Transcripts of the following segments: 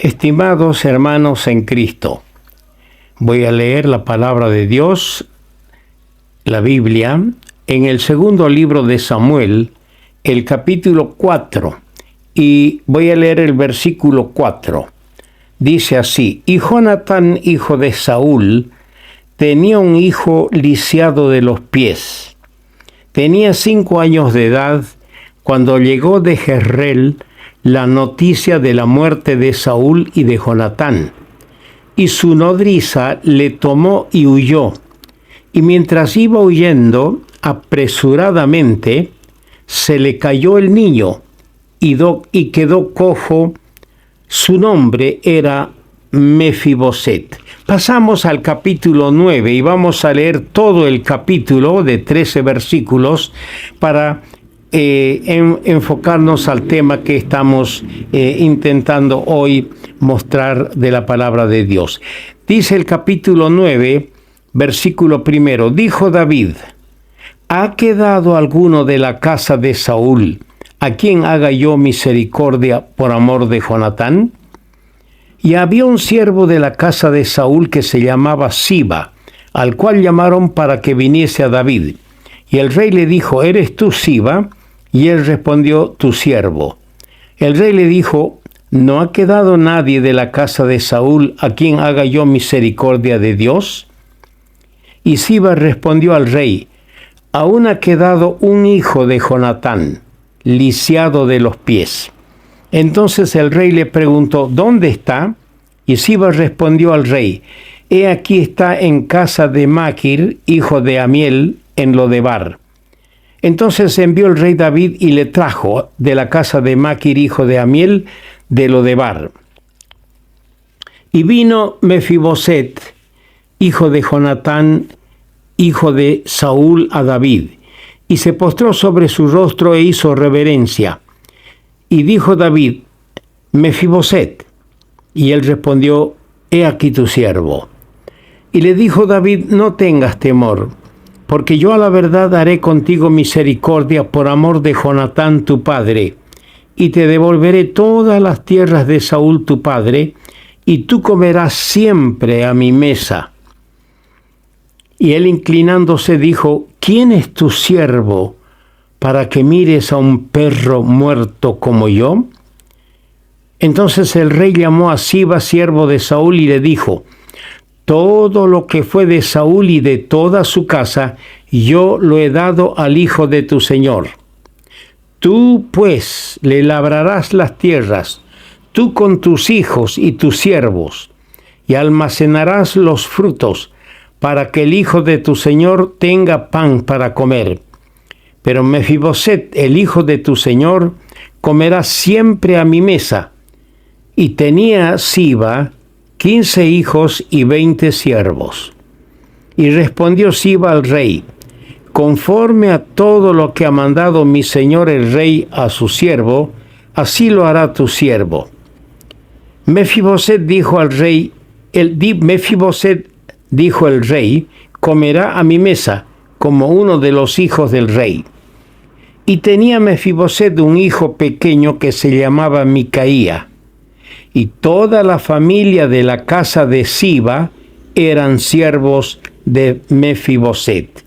Estimados hermanos en Cristo, voy a leer la palabra de Dios, la Biblia, en el segundo libro de Samuel, el capítulo 4, y voy a leer el versículo 4. Dice así: Y Jonatán, hijo de Saúl, tenía un hijo lisiado de los pies. Tenía 5 años de edad cuando llegó de Jezreel la noticia de la muerte de Saúl y de Jonatán. Y su nodriza le tomó y huyó. Y mientras iba huyendo apresuradamente, se le cayó el niño y quedó cojo. Su nombre era Mefiboset. Pasamos al capítulo 9 y vamos a leer todo el capítulo de 13 versículos para enfocarnos al tema que estamos intentando hoy mostrar de la palabra de Dios. Dice el capítulo 9, versículo 1: Dijo David: ¿Ha quedado alguno de la casa de Saúl a quien haga yo misericordia por amor de Jonatán? Y había un siervo de la casa de Saúl que se llamaba Siba, al cual llamaron para que viniese a David. Y el rey le dijo: ¿Eres tú Siba? Y él respondió: tu siervo. El rey le dijo: ¿No ha quedado nadie de la casa de Saúl a quien haga yo misericordia de Dios? Y Siba respondió al rey: aún ha quedado un hijo de Jonatán, lisiado de los pies. Entonces el rey le preguntó: ¿dónde está? Y Siba respondió al rey: he aquí está en casa de Maquir, hijo de Amiel, en Lodebar. Entonces envió el rey David y le trajo de la casa de Maquir, hijo de Amiel, de Lodebar. Y vino Mefiboset, hijo de Jonatán, hijo de Saúl, a David, y se postró sobre su rostro e hizo reverencia. Y dijo David: Mefiboset. Y él respondió: he aquí tu siervo. Y le dijo David: no tengas temor, porque yo a la verdad haré contigo misericordia por amor de Jonatán tu padre, y te devolveré todas las tierras de Saúl tu padre, y tú comerás siempre a mi mesa. Y él, inclinándose, dijo: ¿quién es tu siervo para que mires a un perro muerto como yo? Entonces el rey llamó a Siba, siervo de Saúl, y le dijo: todo lo que fue de Saúl y de toda su casa, yo lo he dado al hijo de tu señor. Tú, pues, le labrarás las tierras, tú con tus hijos y tus siervos, y almacenarás los frutos, para que el hijo de tu señor tenga pan para comer. Pero Mefiboset, el hijo de tu señor, comerá siempre a mi mesa. Y tenía Siba 15 hijos y 20 siervos. Y respondió Siba al rey: conforme a todo lo que ha mandado mi señor el rey a su siervo, así lo hará tu siervo. Mefiboset dijo al rey: Mefiboset dijo el rey: comerá a mi mesa como uno de los hijos del rey. Y tenía Mefiboset un hijo pequeño que se llamaba Micaía. Y toda la familia de la casa de Siba eran siervos de Mefiboset.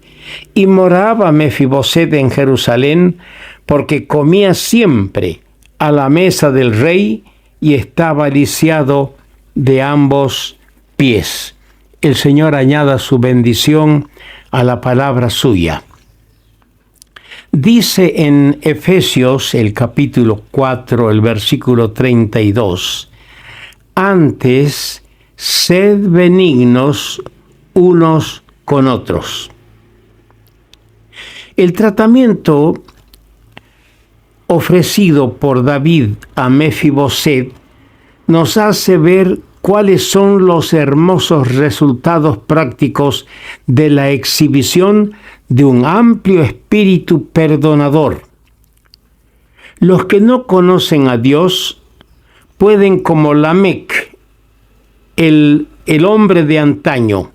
Y moraba Mefiboset en Jerusalén, porque comía siempre a la mesa del rey y estaba lisiado de ambos pies. El Señor añada su bendición a la palabra suya. Dice en Efesios, el capítulo 4, el versículo 32: antes, sed benignos unos con otros. El tratamiento ofrecido por David a Mefiboset nos hace ver cuáles son los hermosos resultados prácticos de la exhibición de un amplio espíritu perdonador. Los que no conocen a Dios pueden, como Lamec, el hombre de antaño,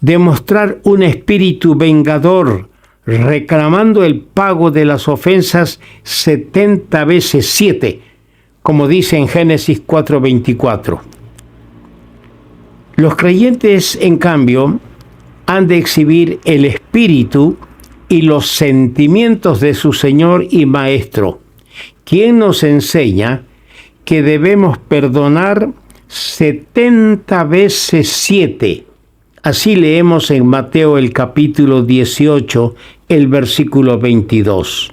demostrar un espíritu vengador, reclamando el pago de las ofensas 70 veces 7, como dice en Génesis 4:24. Los creyentes, en cambio, han de exhibir el espíritu y los sentimientos de su Señor y Maestro, quien nos enseña que debemos perdonar 70 veces 7. Así leemos en Mateo el capítulo 18, el versículo 22.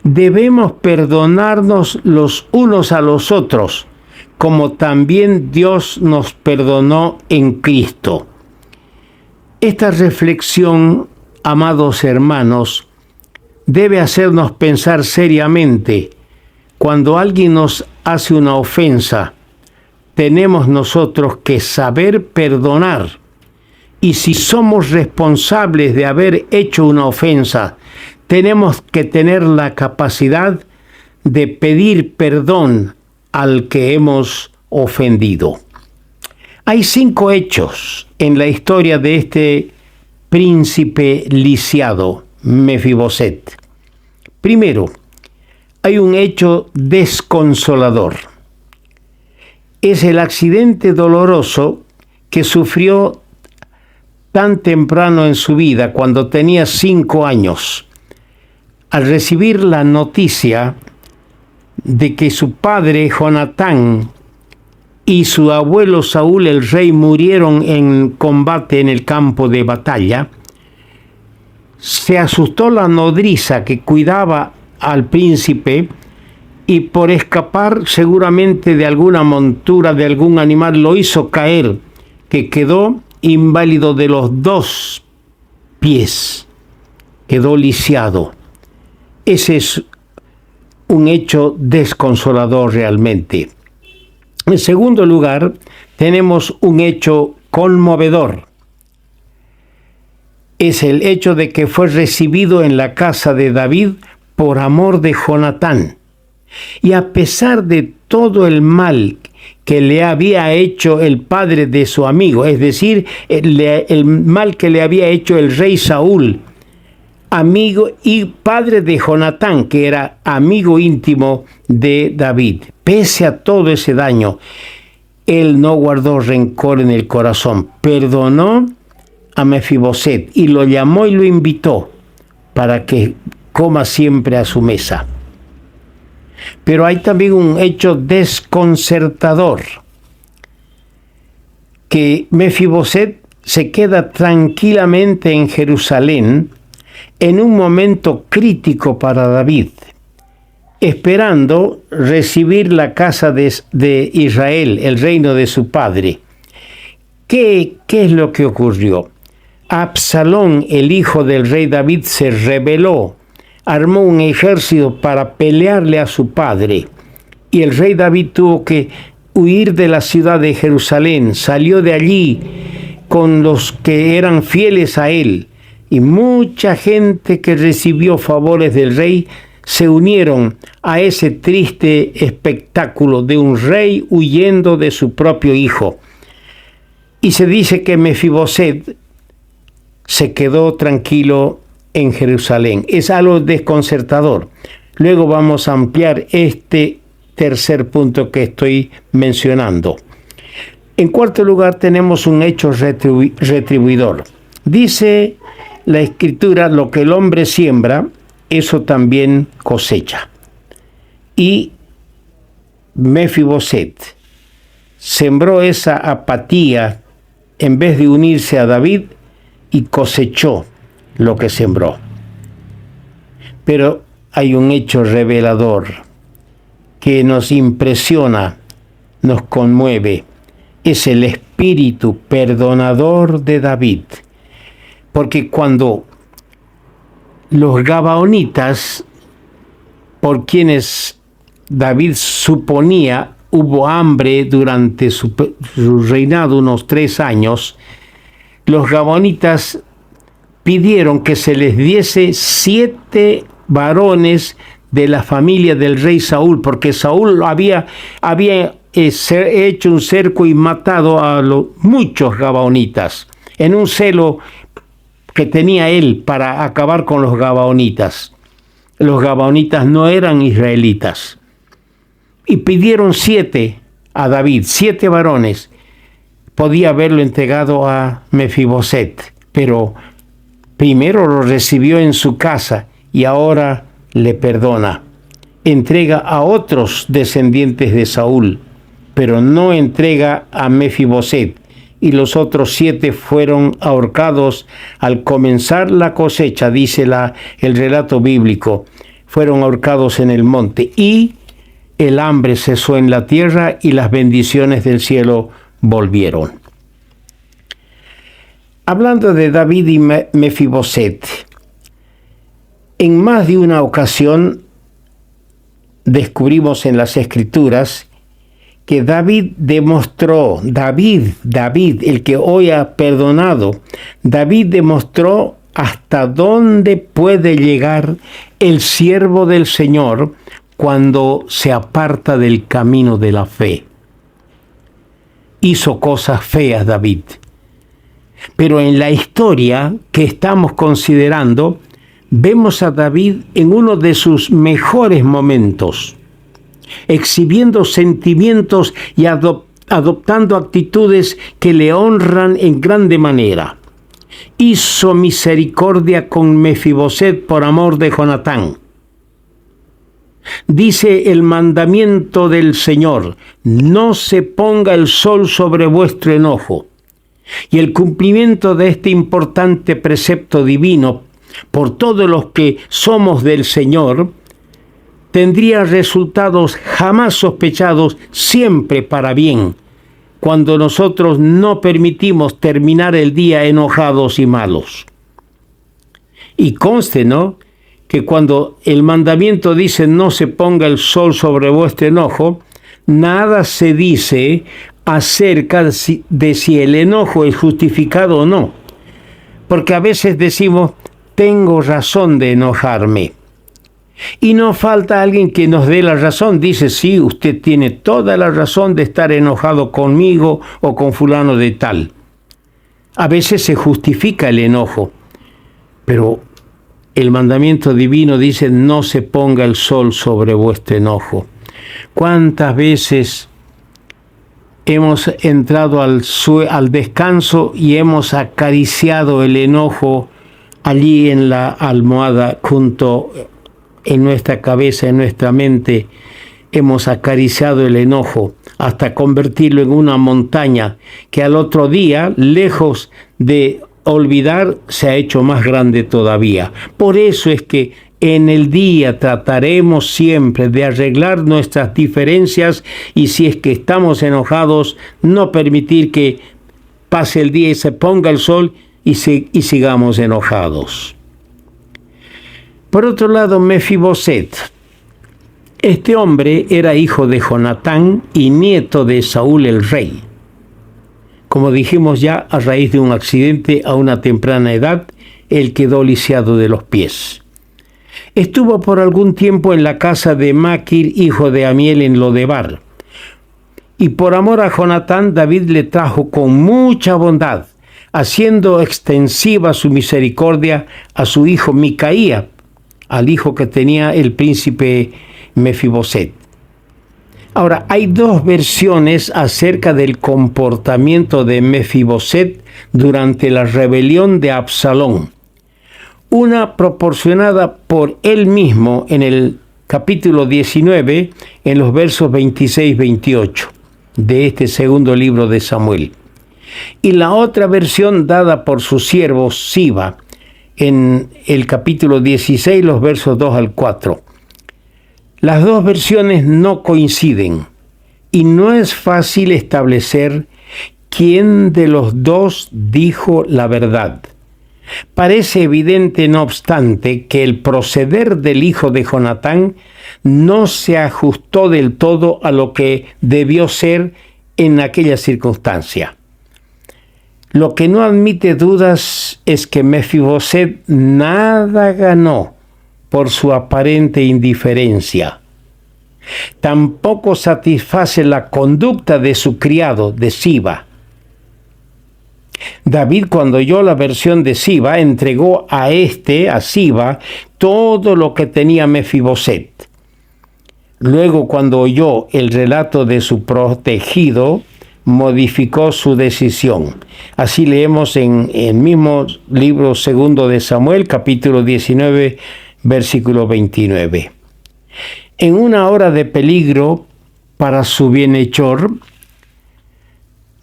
Debemos perdonarnos los unos a los otros, como también Dios nos perdonó en Cristo. Esta reflexión, amados hermanos, debe hacernos pensar seriamente. Cuando alguien nos hace una ofensa, tenemos nosotros que saber perdonar. Y si somos responsables de haber hecho una ofensa, tenemos que tener la capacidad de pedir perdón al que hemos ofendido. Hay 5 hechos en la historia de este príncipe lisiado, Mefiboset. Primero, hay un hecho desconsolador. Es el accidente doloroso que sufrió tan temprano en su vida, cuando tenía 5 años, al recibir la noticia de que su padre Jonatán y su abuelo Saúl el rey murieron en combate en el campo de batalla. Se asustó la nodriza que cuidaba al príncipe y por escapar seguramente de alguna montura de algún animal lo hizo caer, que quedó inválido de los 2 pies, quedó lisiado. Ese es un hecho desconsolador realmente. En segundo lugar, tenemos un hecho conmovedor. Es el hecho de que fue recibido en la casa de David por amor de Jonatán. Y a pesar de todo el mal que le había hecho el padre de su amigo, es decir, el mal que le había hecho el rey Saúl, amigo y padre de Jonatán, que era amigo íntimo de David. Pese a todo ese daño, él no guardó rencor en el corazón. Perdonó a Mefiboset y lo llamó y lo invitó para que coma siempre a su mesa. Pero hay también un hecho desconcertador, que Mefiboset se queda tranquilamente en Jerusalén en un momento crítico para David, esperando recibir la casa de Israel, el reino de su padre. ¿Qué es lo que ocurrió? Absalón, el hijo del rey David, se rebeló, armó un ejército para pelearle a su padre, y el rey David tuvo que huir de la ciudad de Jerusalén. Salió de allí con los que eran fieles a él, y mucha gente que recibió favores del rey se unieron a ese triste espectáculo de un rey huyendo de su propio hijo. Y se dice que Mefiboset se quedó tranquilo en Jerusalén. Es algo desconcertador. Luego vamos a ampliar este tercer punto que estoy mencionando. En cuarto lugar, tenemos un hecho retribuidor. Dice la Escritura: lo que el hombre siembra, eso también cosecha. Y Mefiboset sembró esa apatía en vez de unirse a David y cosechó lo que sembró. Pero hay un hecho revelador que nos impresiona, nos conmueve. Es el espíritu perdonador de David. Porque cuando los gabaonitas, por quienes David suponía hubo hambre durante su reinado, unos 3 años, los gabaonitas pidieron que se les diese 7 varones de la familia del rey Saúl, porque Saúl había hecho un cerco y matado a muchos gabaonitas, en un celo que tenía él para acabar con los gabaonitas. Los gabaonitas no eran israelitas. y pidieron 7 a David, 7 varones. Podía haberlo entregado a Mefiboset, pero primero lo recibió en su casa y ahora le perdona. Entrega a otros descendientes de Saúl, pero no entrega a Mefiboset. Y los otros 7 fueron ahorcados al comenzar la cosecha, dice el relato bíblico. Fueron ahorcados en el monte y el hambre cesó en la tierra y las bendiciones del cielo volvieron. Hablando de David y Mefiboset, en más de una ocasión descubrimos en las Escrituras que David, el que hoy ha perdonado, David demostró hasta dónde puede llegar el siervo del Señor cuando se aparta del camino de la fe. Hizo cosas feas David, pero en la historia que estamos considerando, vemos a David en uno de sus mejores momentos, exhibiendo sentimientos y adoptando actitudes que le honran en grande manera. Hizo misericordia con Mefiboset por amor de Jonatán. Dice el mandamiento del Señor: no se ponga el sol sobre vuestro enojo. Y el cumplimiento de este importante precepto divino por todos los que somos del Señor tendría resultados jamás sospechados, siempre para bien, cuando nosotros no permitimos terminar el día enojados y malos. Y conste, ¿no?, que cuando el mandamiento dice no se ponga el sol sobre vuestro enojo, nada se dice acerca de si el enojo es justificado o no. Porque a veces decimos, tengo razón de enojarme. Y no falta alguien que nos dé la razón. Dice, sí, usted tiene toda la razón de estar enojado conmigo o con fulano de tal. A veces se justifica el enojo, pero el mandamiento divino dice, no se ponga el sol sobre vuestro enojo. ¿Cuántas veces hemos entrado al descanso y hemos acariciado el enojo allí en la almohada, junto en nuestra cabeza, en nuestra mente? Hemos acariciado el enojo hasta convertirlo en una montaña que al otro día, lejos de olvidar, se ha hecho más grande todavía. Por eso es que en el día trataremos siempre de arreglar nuestras diferencias, y si es que estamos enojados, no permitir que pase el día y se ponga el sol y sigamos enojados. Por otro lado, Mefiboset. Este hombre era hijo de Jonatán y nieto de Saúl el rey. Como dijimos ya, a raíz de un accidente a una temprana edad, él quedó lisiado de los pies. Estuvo por algún tiempo en la casa de Maquir, hijo de Amiel, en Lodebar. Y por amor a Jonatán, David le trajo con mucha bondad, haciendo extensiva su misericordia a su hijo Micaía, al hijo que tenía el príncipe Mefiboset. Ahora, hay 2 versiones acerca del comportamiento de Mefiboset durante la rebelión de Absalón. Una proporcionada por él mismo en el capítulo 19, en los versos 26-28 de este segundo libro de Samuel. Y la otra versión dada por su siervo Siba en el capítulo 16, los versos 2 al 4. Las 2 versiones no coinciden y no es fácil establecer quién de los 2 dijo la verdad. Parece evidente, no obstante, que el proceder del hijo de Jonatán no se ajustó del todo a lo que debió ser en aquella circunstancia. Lo que no admite dudas es que Mefiboset nada ganó por su aparente indiferencia. Tampoco satisface la conducta de su criado, de Siba. David, cuando oyó la versión de Siba, entregó a Siba, todo lo que tenía Mefiboset. Luego, cuando oyó el relato de su protegido, modificó su decisión. Así leemos en el mismo libro segundo de Samuel, capítulo 19, versículo 29. En una hora de peligro para su bienhechor,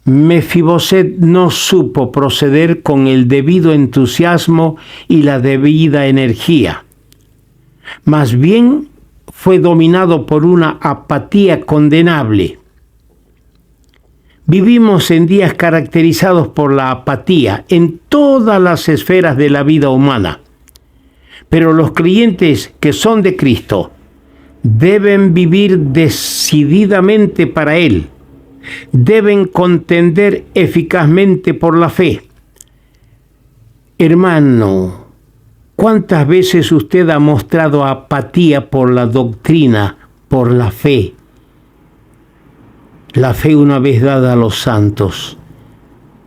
Mefiboset no supo proceder con el debido entusiasmo y la debida energía. Más bien fue dominado por una apatía condenable. Vivimos en días caracterizados por la apatía en todas las esferas de la vida humana. Pero los creyentes que son de Cristo deben vivir decididamente para Él. Deben contender eficazmente por la fe. Hermano, ¿cuántas veces usted ha mostrado apatía por la doctrina, por la fe? La fe una vez dada a los santos.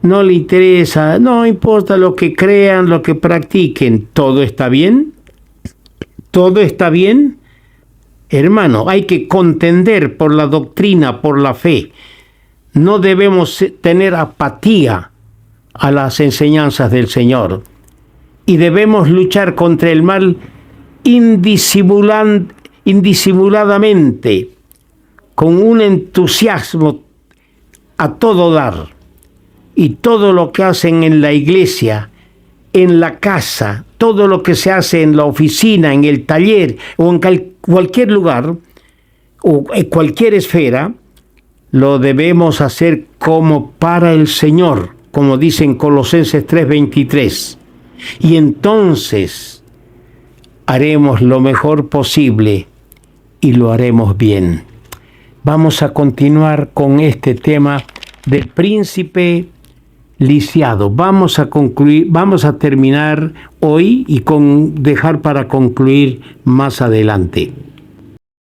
No le interesa, no importa lo que crean, lo que practiquen. ¿Todo está bien? ¿Todo está bien? Hermano, hay que contender por la doctrina, por la fe. No debemos tener apatía a las enseñanzas del Señor. Y debemos luchar contra el mal indisimuladamente, con un entusiasmo a todo dar. Y todo lo que hacen en la iglesia, en la casa, todo lo que se hace en la oficina, en el taller o en cualquier lugar o en cualquier esfera, lo debemos hacer como para el Señor, como dice en Colosenses 3:23. Y entonces haremos lo mejor posible y lo haremos bien. Vamos a continuar con este tema del príncipe lisiado. Vamos a terminar hoy y dejar para concluir más adelante.